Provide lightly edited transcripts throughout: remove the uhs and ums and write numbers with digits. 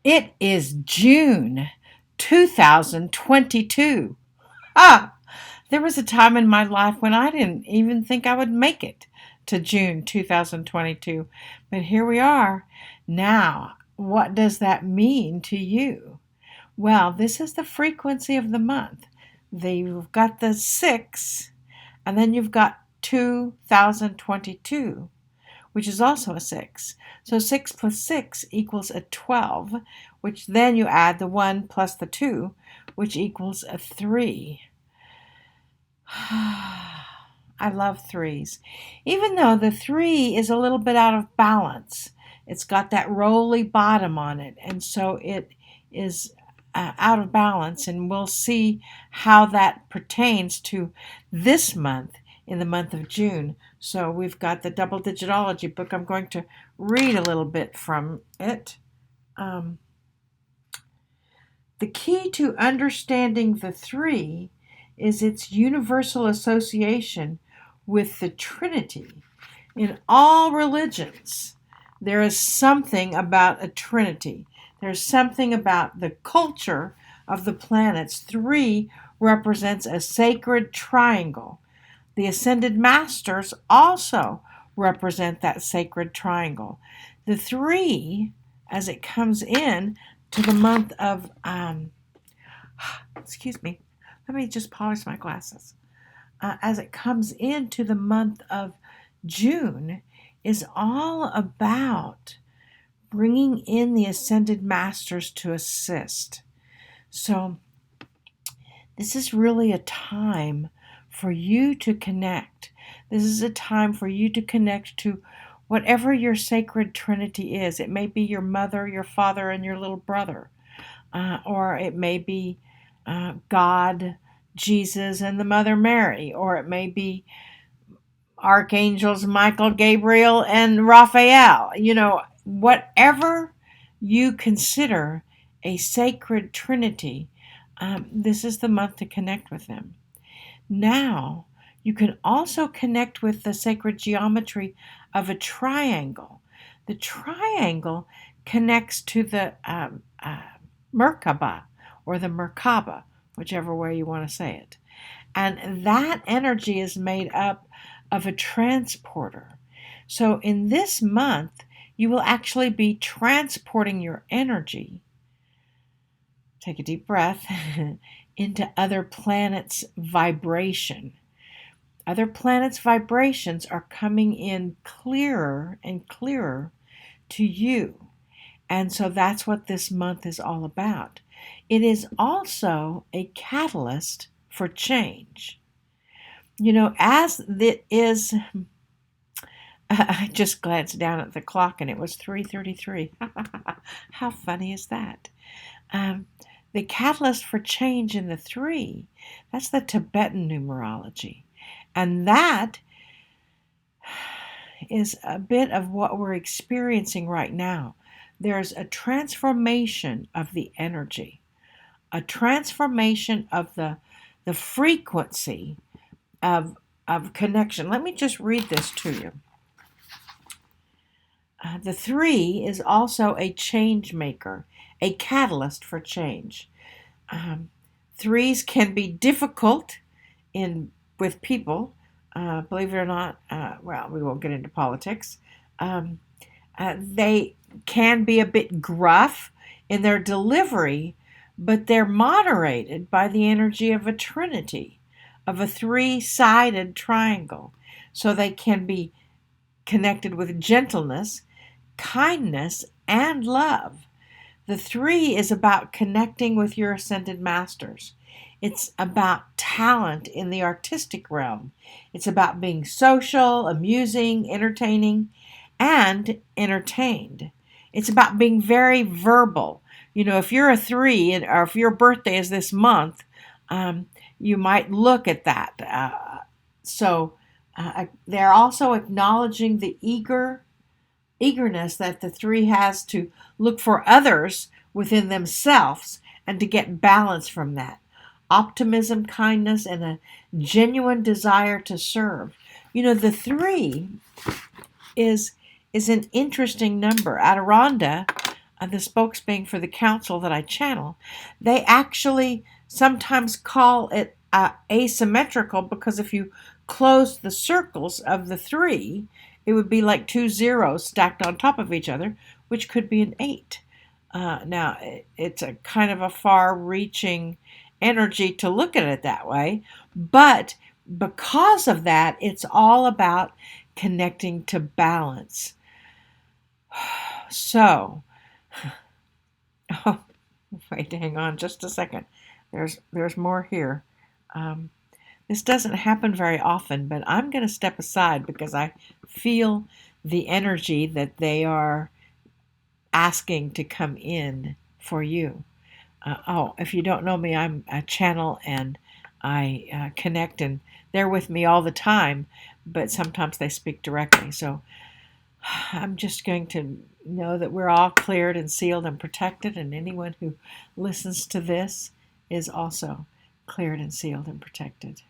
It is June 2022. Ah, there was a time in my life when I didn't even think I would make it to June 2022. But here we are. Now, what does that mean to you? Well, this is the frequency of the month. You've got the 6, and then you've got 2022, which is also a 6. So 6 plus 6 equals a 12, which then you add the 1 plus the 2, which equals a 3. I love threes. Even though the 3 is a little bit out of balance, it's got that rolly bottom on it, and so it is out of balance, and we'll see how that pertains to this month, in the month of June. So we've got the Double Digitology book. I'm going to read a little bit from it. The key to understanding the 3 is its universal association with the Trinity. In all religions, there is something about a Trinity. There's something about the culture of the planets. 3 represents a sacred triangle. The Ascended Masters also represent that sacred triangle. The 3, as it comes in to the month of, excuse me, let me just polish my glasses. As it comes into the month of June, is all about bringing in the Ascended Masters to assist. So this is really a time for you to connect. This is a time for you to connect to whatever your sacred Trinity is. It may be your mother, your father, and your little brother. Or it may be God, Jesus, and the Mother Mary. Or it may be archangels Michael, Gabriel, and Raphael. Whatever you consider a sacred Trinity, this is the month to connect with them. Now, you can also connect with the sacred geometry of a triangle. The triangle connects to the Merkaba or the Merkaba, whichever way you want to say it. And that energy is made up of a transporter. So in this month, you will actually be transporting your energy, take a deep breath, into other planets' vibration. Other planets' vibrations are coming in clearer and clearer to you. And so that's what this month is all about. It is also a catalyst for change. As it is, I just glanced down at the clock and it was 3:33. How funny is that? The catalyst for change in the 3, that's the Tibetan numerology. And that is a bit of what we're experiencing right now. There's a transformation of the energy, a transformation of the frequency of connection. Let me just read this to you. The 3 is also a change maker, a catalyst for change. 3s can be difficult with people, believe it or not. We won't get into politics. They can be a bit gruff in their delivery, but they're moderated by the energy of a trinity, of a 3-sided triangle. So they can be connected with gentleness, kindness, and love. The 3 is about connecting with your Ascended Masters. It's about talent in the artistic realm. It's about being social, amusing, entertaining, and entertained. It's about being very verbal. If you're a 3, or if your birthday is this month, you might look at that. They're also acknowledging the eagerness that the 3 has to look for others within themselves and to get balance from that. Optimism, kindness, and a genuine desire to serve. The 3 is an interesting number. Adironnda the spokesman for the council that I channel, they actually sometimes call it asymmetrical, because if you close the circles of the 3, it would be like 2 zeros stacked on top of each other, which could be an 8. Now, it's a kind of a far-reaching energy to look at it that way, but because of that, it's all about connecting to balance. So, oh, wait, hang on just a second. There's more here. This doesn't happen very often, but I'm going to step aside because I feel the energy that they are asking to come in for you. If you don't know me, I'm a channel, and I connect, and they're with me all the time, but sometimes they speak directly. So I'm just going to know that we're all cleared and sealed and protected, and anyone who listens to this is also cleared and sealed and protected.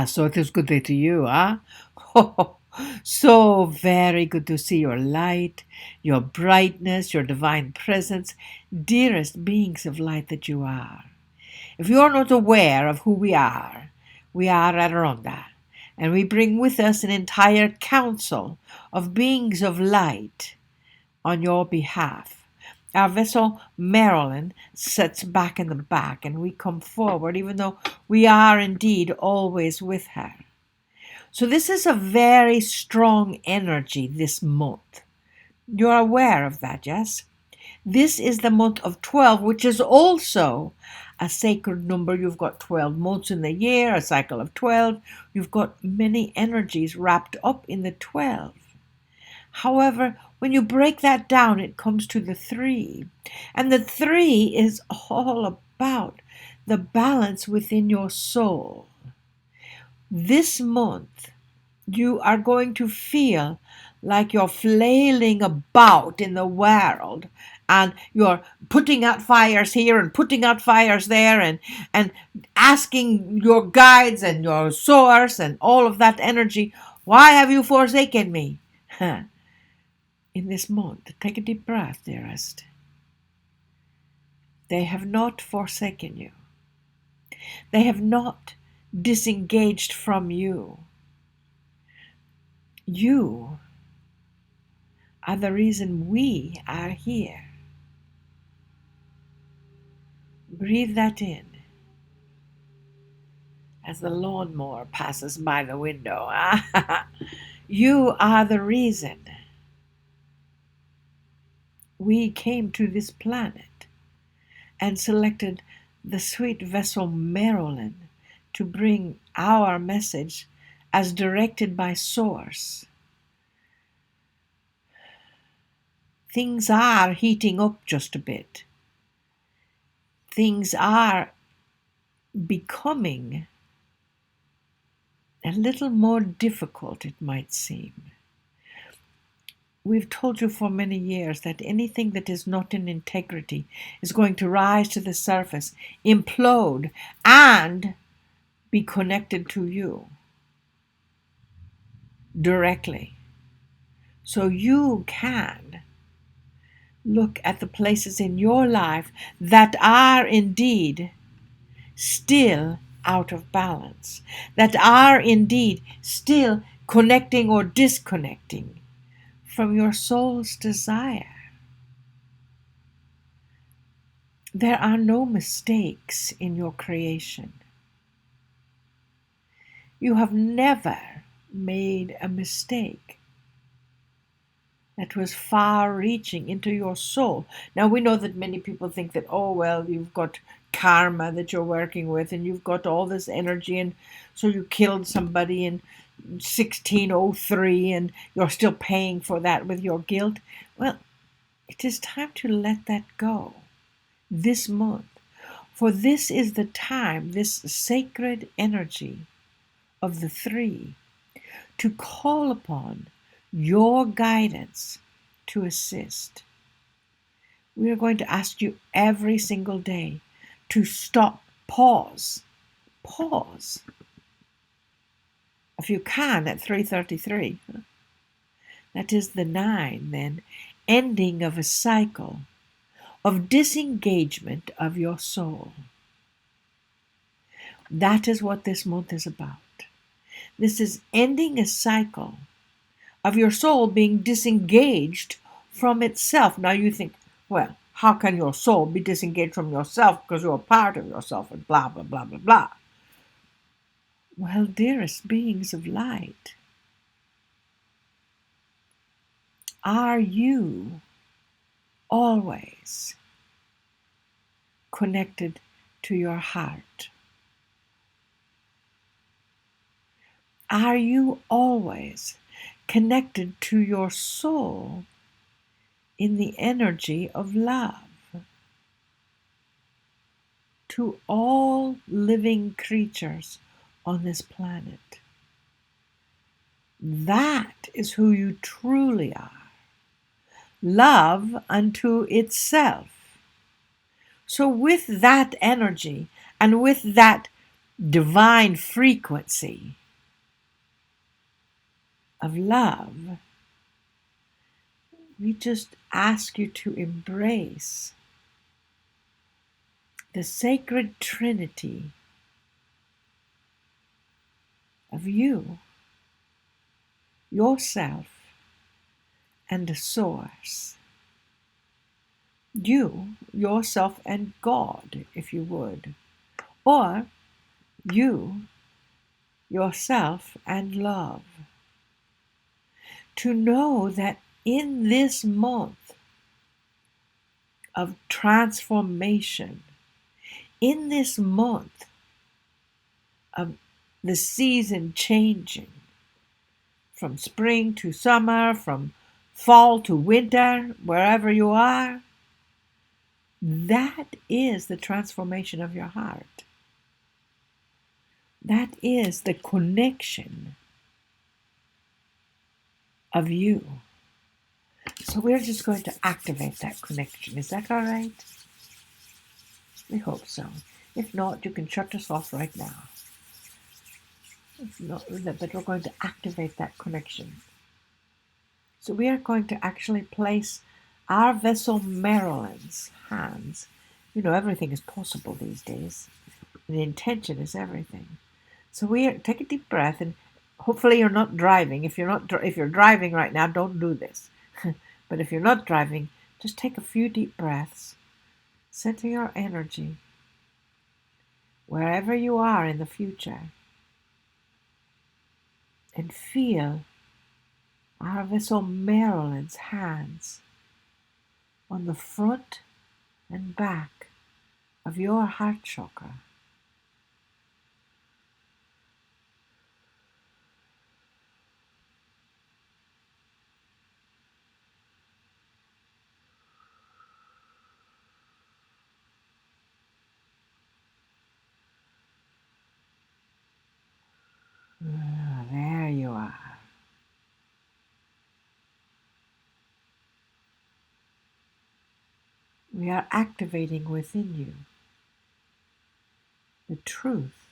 So it is good day to you, huh? Oh, so very good to see your light, your brightness, your divine presence, dearest beings of light that you are. If you are not aware of who we are Adironnda, and we bring with us an entire council of beings of light on your behalf. Our vessel, Marilyn, sits back in the back, and we come forward, even though we are indeed always with her. So this is a very strong energy this month. You're aware of that, yes? This is the month of 12, which is also a sacred number. You've got 12 months in the year, a cycle of 12. You've got many energies wrapped up in the 12. However, when you break that down, it comes to the 3. And the 3 is all about the balance within your soul. This month, you are going to feel like you're flailing about in the world, and you're putting out fires here and putting out fires there, and asking your guides and your source and all of that energy, why have you forsaken me? In this month, take a deep breath, dearest. They have not forsaken you. They have not disengaged from you. You are the reason we are here. Breathe that in as the lawnmower passes by the window. You are the reason we came to this planet and selected the sweet vessel Marilyn to bring our message as directed by Source. Things are heating up just a bit. Things are becoming a little more difficult, it might seem. We've told you for many years that anything that is not in integrity is going to rise to the surface, implode, and be connected to you directly. So you can look at the places in your life that are indeed still out of balance, that are indeed still connecting or disconnecting from your soul's desire. There are no mistakes in your creation. You have never made a mistake that was far-reaching into your soul. Now, we know that many people think that, oh, well, you've got karma that you're working with, and you've got all this energy, and so you killed somebody in 1603, and you're still paying for that with your guilt. Well, it is time to let that go this month, for this is the time, this sacred energy of the 3, to call upon your guidance to assist. We are going to ask you every single day to stop, pause, if you can, at 3:33. That is the 9, then, ending of a cycle of disengagement of your soul. That is what this month is about. This is ending a cycle of your soul being disengaged from itself. Now you think, well, how can your soul be disengaged from yourself because you're a part of yourself and blah, blah, blah, blah, blah. Well, dearest beings of light, are you always connected to your heart? Are you always connected to your soul in the energy of love? To all living creatures on this planet. That is who you truly are. Love unto itself. So with that energy and with that divine frequency of love, we just ask you to embrace the sacred Trinity of you, yourself, and the source. You, yourself, and God, if you would. Or you, yourself, and love. To know that in this month of transformation, in this month of the season changing from spring to summer, from fall to winter, wherever you are, that is the transformation of your heart. That is the connection of you. So we're just going to activate that connection. Is that all right? We hope so. If not, you can shut us off right now. If not, but we're going to activate that connection. So we are going to actually place our vessel Marilyn's hands. You know, everything is possible these days. The intention is everything. So take a deep breath, and hopefully you're not driving. If you're driving right now, don't do this. But if you're not driving, just take a few deep breaths. Center your energy wherever you are in the future, and feel our vessel Marilyn's hands on the front and back of your heart chakra. There you are. We are activating within you the truth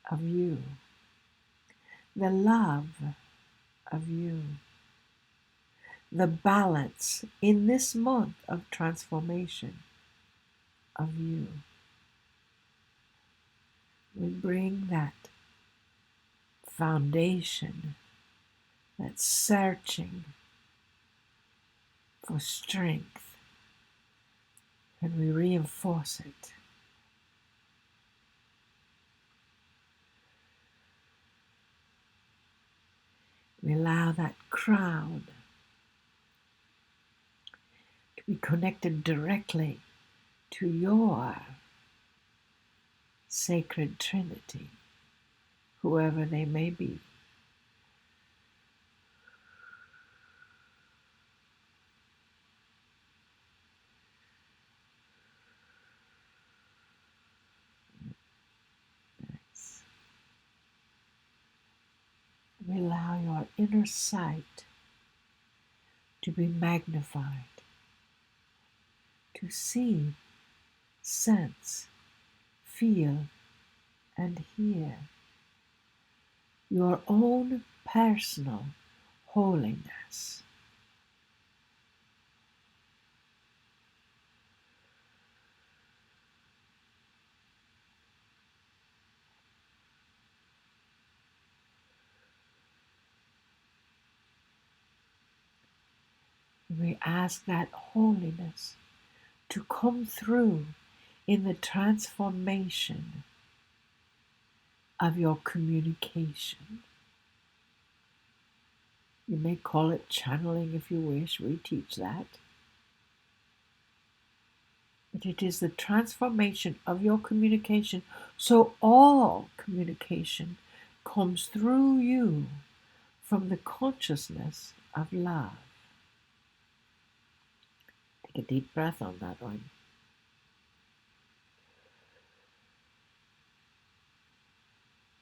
of you, the love of you, the balance in this month of transformation of you. We bring that foundation, that searching for strength, and we reinforce it. We allow that crown to be connected directly to your sacred Trinity, whoever they may be. Nice. We allow your inner sight to be magnified to see, sense, feel, and hear your own personal holiness. We ask that holiness to come through in the transformation of your communication. You may call it channeling if you wish, we teach that. But it is the transformation of your communication, so all communication comes through you from the consciousness of love. Take a deep breath on that one.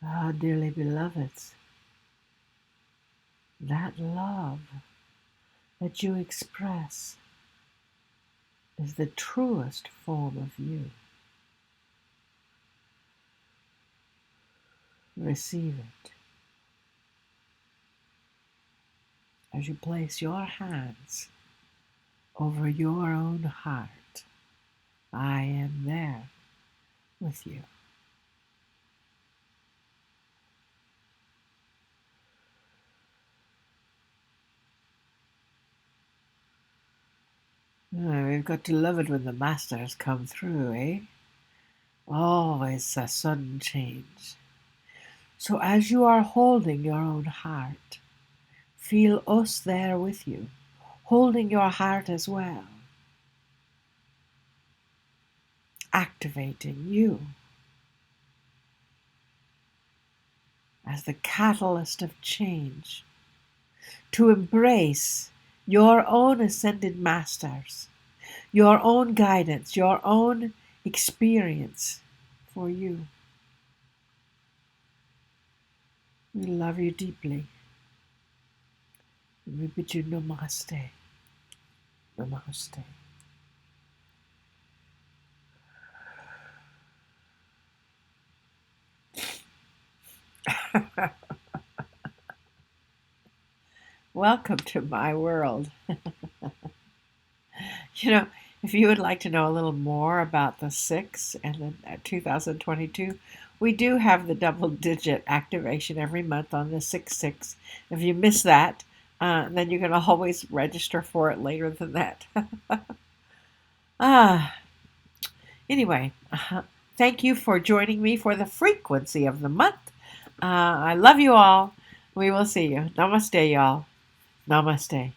Ah, dearly beloveds, that love that you express is the truest form of you. Receive it as you place your hands over your own heart. I am there with you. We've got to love it when the masters come through, eh? Always a sudden change. So as you are holding your own heart, feel us there with you, holding your heart as well, activating you as the catalyst of change to embrace your own ascended masters, your own guidance, your own experience for you. We love you deeply. We bid you namaste. Namaste. Welcome to my world. If you would like to know a little more about the 6 and the 2022, we do have the double-digit activation every month on the 6/6. If you miss that, then you can always register for it later than that. Anyway, thank you for joining me for the frequency of the month. I love you all. We will see you. Namaste, y'all. Namaste.